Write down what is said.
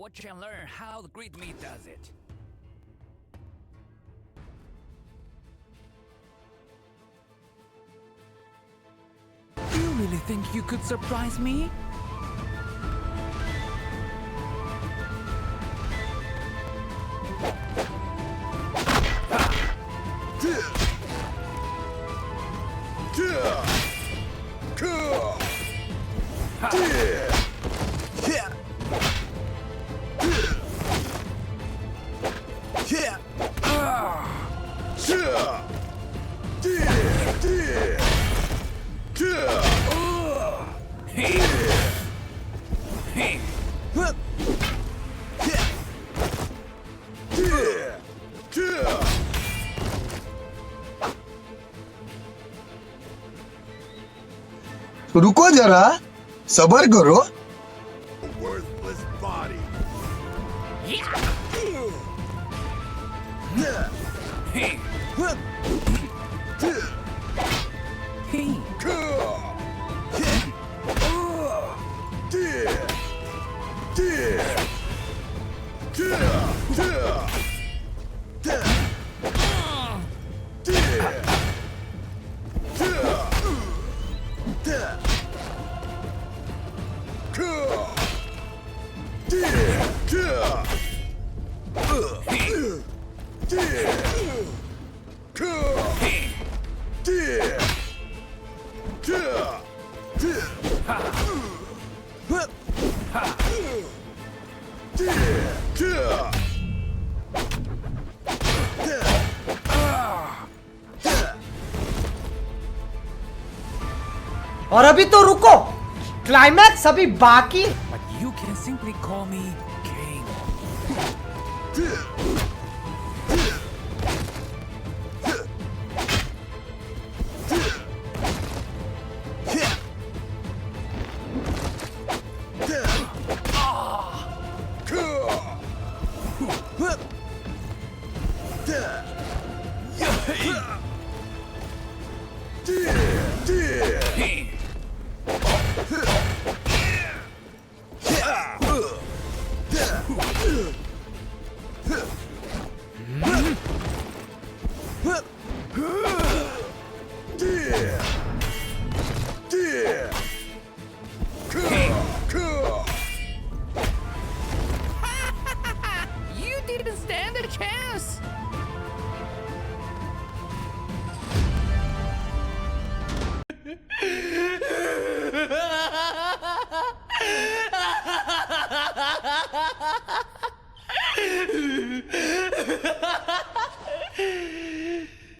Watch and learn how the great meat does it. You really think you could surprise me? रुको जरा, सबर करो। Worthless body. और अभी तो रुको, क्लाइमैक्स अभी बाकी। But you can simply call me King. You didn't stand a chance.